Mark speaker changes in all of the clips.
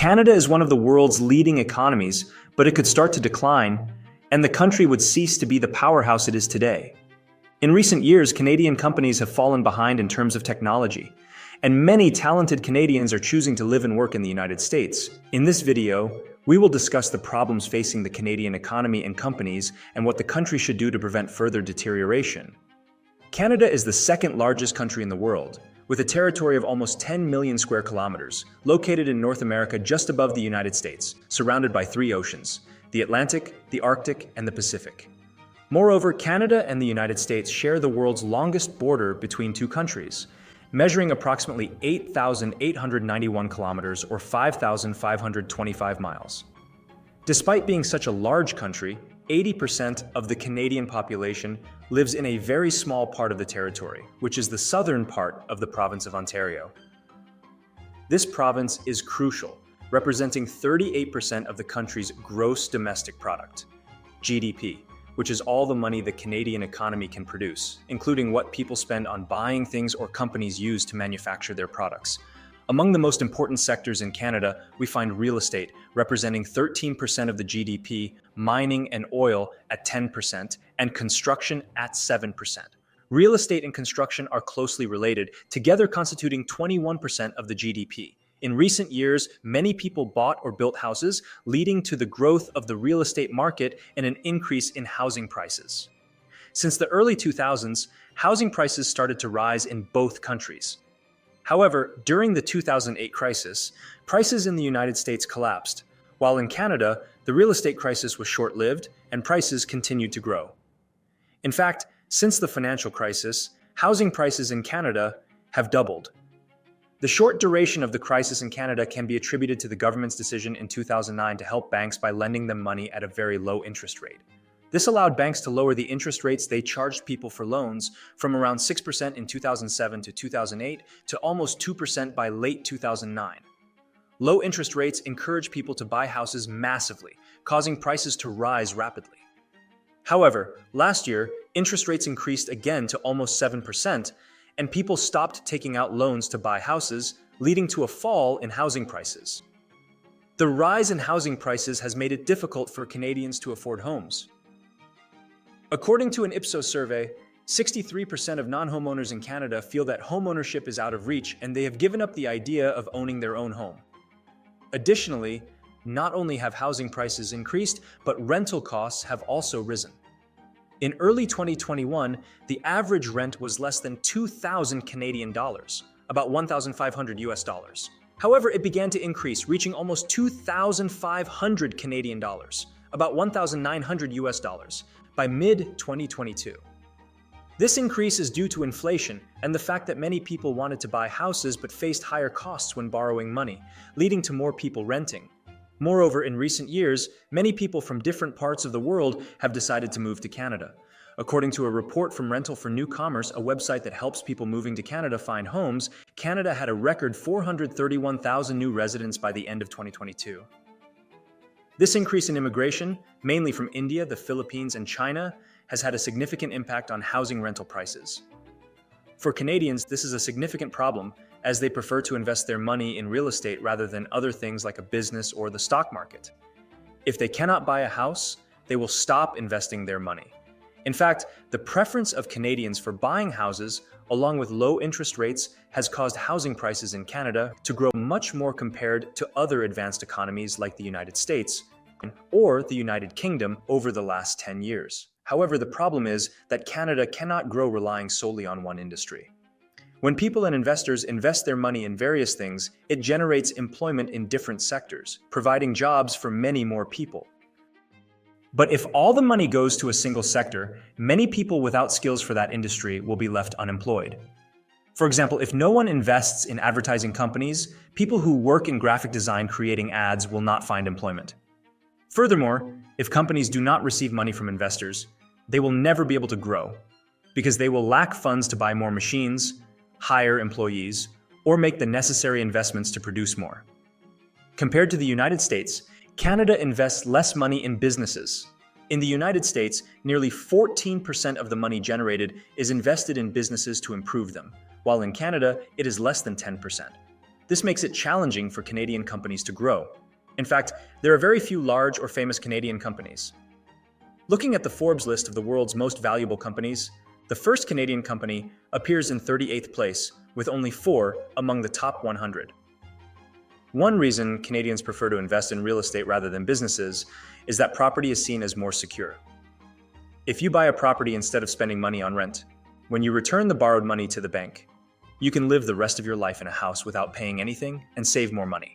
Speaker 1: Canada is one of the world's leading economies, but it could start to decline, and the country would cease to be the powerhouse it is today. In recent years, Canadian companies have fallen behind in terms of technology, and many talented Canadians are choosing to live and work in the United States. In this video, we will discuss the problems facing the Canadian economy and companies and what the country should do to prevent further deterioration. Canada is the second largest country in the world, with a territory of almost 10 million square kilometers, located in North America just above the United States, surrounded by three oceans: the Atlantic, the Arctic, and the Pacific. Moreover, Canada and the United States share the world's longest border between two countries, measuring approximately 8,891 kilometers or 5,525 miles. Despite being such a large country, 80% of the Canadian population lives in a very small part of the territory, which is the southern part of the province of Ontario. This province is crucial, representing 38% of the country's gross domestic product, GDP, which is all the money the Canadian economy can produce, including what people spend on buying things or companies use to manufacture their products. Among the most important sectors in Canada, we find real estate, representing 13% of the GDP, mining and oil at 10%, and construction at 7%. Real estate and construction are closely related, together constituting 21% of the GDP. In recent years, many people bought or built houses, leading to the growth of the real estate market and an increase in housing prices. Since the early 2000s, housing prices started to rise in both countries. However, during the 2008 crisis, prices in the United States collapsed, while in Canada, the real estate crisis was short-lived and prices continued to grow. In fact, since the financial crisis, housing prices in Canada have doubled. The short duration of the crisis in Canada can be attributed to the government's decision in 2009 to help banks by lending them money at a very low interest rate. This allowed banks to lower the interest rates they charged people for loans from around 6% in 2007 to 2008 to almost 2% by late 2009. Low interest rates encourage people to buy houses massively, causing prices to rise rapidly. However, last year, interest rates increased again to almost 7%, and people stopped taking out loans to buy houses, leading to a fall in housing prices. The rise in housing prices has made it difficult for Canadians to afford homes. According to an Ipsos survey, 63% of non-homeowners in Canada feel that homeownership is out of reach and they have given up the idea of owning their own home. Additionally, not only have housing prices increased, but rental costs have also risen. In early 2021, the average rent was less than 2,000 Canadian dollars, about 1,500 US dollars. However, it began to increase, reaching almost 2,500 Canadian dollars, about 1,900 US dollars, by mid-2022. This increase is due to inflation and the fact that many people wanted to buy houses but faced higher costs when borrowing money, leading to more people renting. Moreover, in recent years, many people from different parts of the world have decided to move to Canada. According to a report from Rental for New Commerce, a website that helps people moving to Canada find homes, Canada had a record 431,000 new residents by the end of 2022. This increase in immigration, mainly from India, the Philippines, and China, has had a significant impact on housing rental prices. For Canadians, this is a significant problem, as they prefer to invest their money in real estate rather than other things like a business or the stock market. If they cannot buy a house, they will stop investing their money. In fact, the preference of Canadians for buying houses, along with low interest rates, has caused housing prices in Canada to grow much more compared to other advanced economies like the United States or the United Kingdom over the last 10 years. However, the problem is that Canada cannot grow relying solely on one industry. When people and investors invest their money in various things, it generates employment in different sectors, providing jobs for many more people. But if all the money goes to a single sector, many people without skills for that industry will be left unemployed. For example, if no one invests in advertising companies, people who work in graphic design creating ads will not find employment. Furthermore, if companies do not receive money from investors, they will never be able to grow, because they will lack funds to buy more machines, hire employees, or make the necessary investments to produce more. Compared to the United States, Canada invests less money in businesses. In the United States, nearly 14% of the money generated is invested in businesses to improve them, while in Canada, it is less than 10%. This makes it challenging for Canadian companies to grow. In fact, there are very few large or famous Canadian companies. Looking at the Forbes list of the world's most valuable companies, the first Canadian company appears in 38th place, with only 4 among the top 100. One reason Canadians prefer to invest in real estate rather than businesses is that property is seen as more secure. If you buy a property instead of spending money on rent, when you return the borrowed money to the bank, you can live the rest of your life in a house without paying anything and save more money.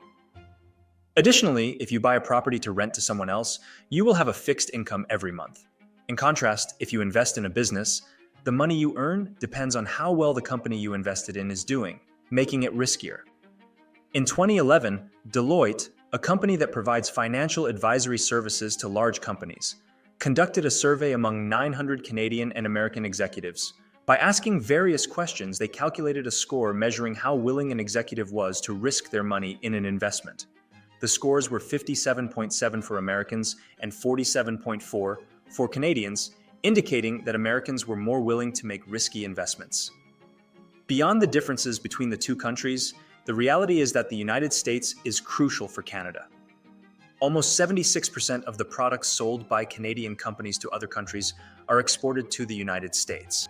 Speaker 1: Additionally, if you buy a property to rent to someone else, you will have a fixed income every month. In contrast, if you invest in a business, the money you earn depends on how well the company you invested in is doing, making it riskier. In 2011, Deloitte, a company that provides financial advisory services to large companies, conducted a survey among 900 Canadian and American executives. By asking various questions, they calculated a score measuring how willing an executive was to risk their money in an investment. The scores were 57.7 for Americans and 47.4 for Canadians, indicating that Americans were more willing to make risky investments. Beyond the differences between the two countries, the reality is that the United States is crucial for Canada. Almost 76% of the products sold by Canadian companies to other countries are exported to the United States.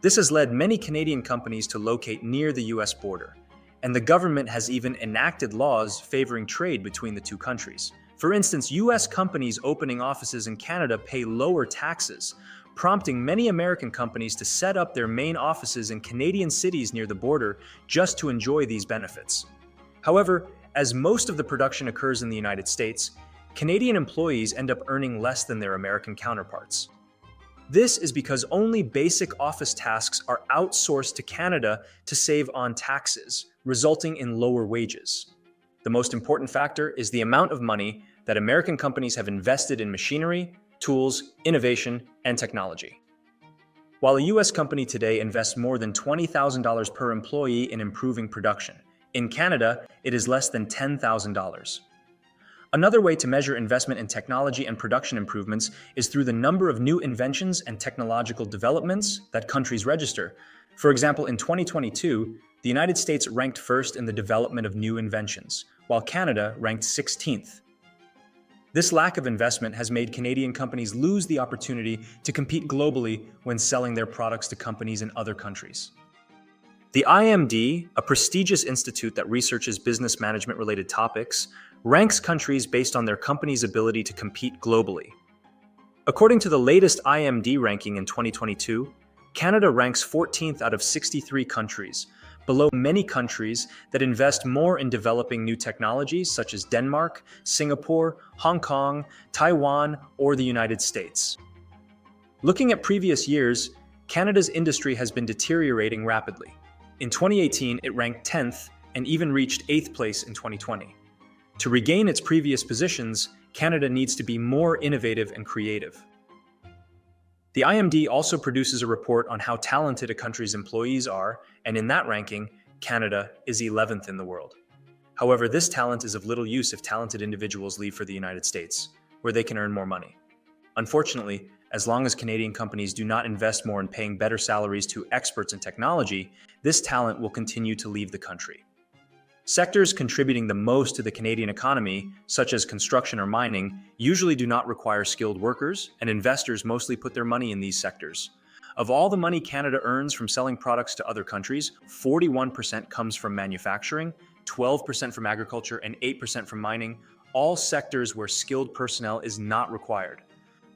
Speaker 1: This has led many Canadian companies to locate near the US border, and the government has even enacted laws favoring trade between the two countries. For instance, US companies opening offices in Canada pay lower taxes, prompting many American companies to set up their main offices in Canadian cities near the border just to enjoy these benefits. However, as most of the production occurs in the United States, Canadian employees end up earning less than their American counterparts. This is because only basic office tasks are outsourced to Canada to save on taxes, resulting in lower wages. The most important factor is the amount of money that American companies have invested in machinery, tools, innovation, and technology. While a US company today invests more than $20,000 per employee in improving production, in Canada, it is less than $10,000. Another way to measure investment in technology and production improvements is through the number of new inventions and technological developments that countries register. For example, in 2022, the United States ranked first in the development of new inventions, while Canada ranked 16th. This lack of investment has made Canadian companies lose the opportunity to compete globally when selling their products to companies in other countries. The IMD, a prestigious institute that researches business management-related topics, ranks countries based on their company's ability to compete globally. According to the latest IMD ranking in 2022, Canada ranks 14th out of 63 countries, below many countries that invest more in developing new technologies such as Denmark, Singapore, Hong Kong, Taiwan, or the United States. Looking at previous years, Canada's industry has been deteriorating rapidly. In 2018, it ranked 10th and even reached 8th place in 2020. To regain its previous positions, Canada needs to be more innovative and creative. The IMD also produces a report on how talented a country's employees are, and in that ranking, Canada is 11th in the world. However, this talent is of little use if talented individuals leave for the United States, where they can earn more money. Unfortunately, as long as Canadian companies do not invest more in paying better salaries to experts in technology, this talent will continue to leave the country. Sectors contributing the most to the Canadian economy, such as construction or mining, usually do not require skilled workers, and investors mostly put their money in these sectors. Of all the money Canada earns from selling products to other countries, 41% comes from manufacturing, 12% from agriculture, and 8% from mining, all sectors where skilled personnel is not required.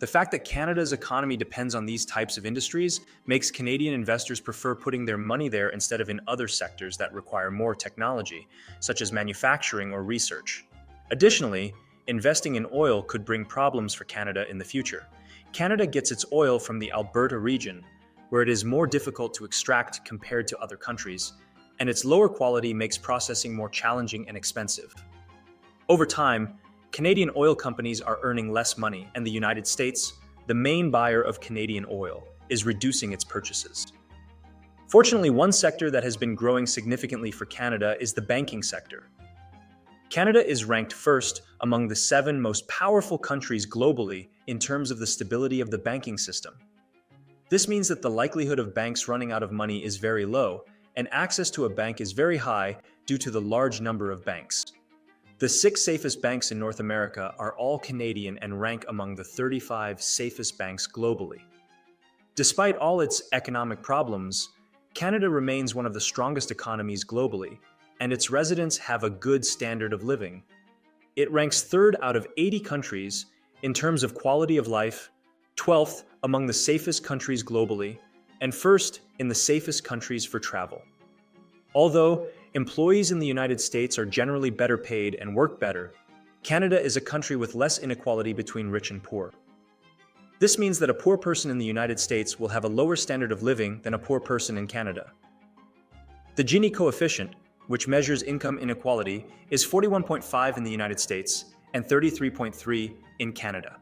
Speaker 1: The fact that Canada's economy depends on these types of industries makes Canadian investors prefer putting their money there instead of in other sectors that require more technology, such as manufacturing or research. Additionally, investing in oil could bring problems for Canada in the future. Canada gets its oil from the Alberta region, where it is more difficult to extract compared to other countries, and its lower quality makes processing more challenging and expensive. Over time, Canadian oil companies are earning less money, and the United States, the main buyer of Canadian oil, is reducing its purchases. Fortunately, one sector that has been growing significantly for Canada is the banking sector. Canada is ranked first among the 7 most powerful countries globally in terms of the stability of the banking system. This means that the likelihood of banks running out of money is very low, and access to a bank is very high due to the large number of banks. The 6 safest banks in North America are all Canadian and rank among the 35 safest banks globally. Despite all its economic problems, Canada remains one of the strongest economies globally, and its residents have a good standard of living. It ranks 3rd out of 80 countries in terms of quality of life, 12th among the safest countries globally, and 1st in the safest countries for travel. Although employees in the United States are generally better paid and work better, Canada is a country with less inequality between rich and poor. This means that a poor person in the United States will have a lower standard of living than a poor person in Canada. The Gini coefficient, which measures income inequality, is 41.5 in the United States and 33.3 in Canada.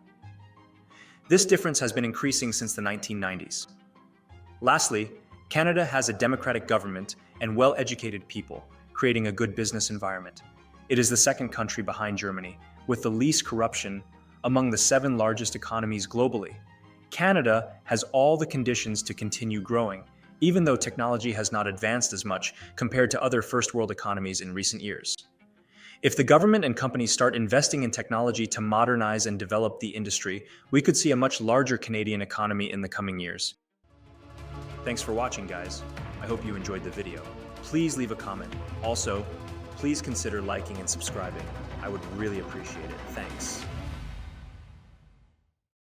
Speaker 1: This difference has been increasing since the 1990s. Lastly, Canada has a democratic government and well-educated people, creating a good business environment. It is the 2nd country behind Germany, with the least corruption among the 7 largest economies globally. Canada has all the conditions to continue growing, even though technology has not advanced as much compared to other first-world economies in recent years. If the government and companies start investing in technology to modernize and develop the industry, we could see a much larger Canadian economy in the coming years. Thanks for watching, guys. I hope you enjoyed the video. Please leave a comment. Also, please consider liking and subscribing. I would really appreciate it. Thanks.